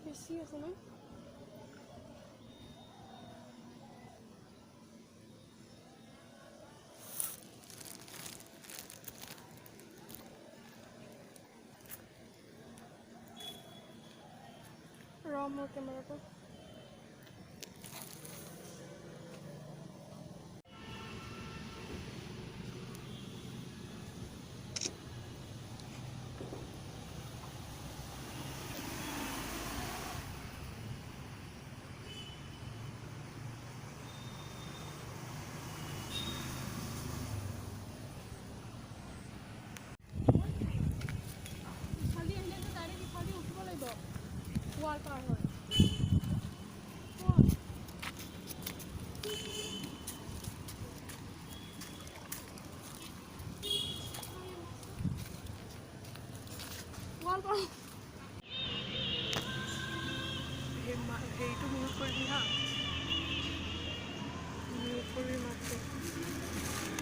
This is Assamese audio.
বেছি আছে ন মোৰ কেমেৰাটো খালি আহিলে ডাইৰেক্ট ইফালে উঠিব লাগিব ৱাল পাৰ হয় ৱাল পাৰ হেৰিটো মিউট কৰিবি হা মিউট কৰি মাতটো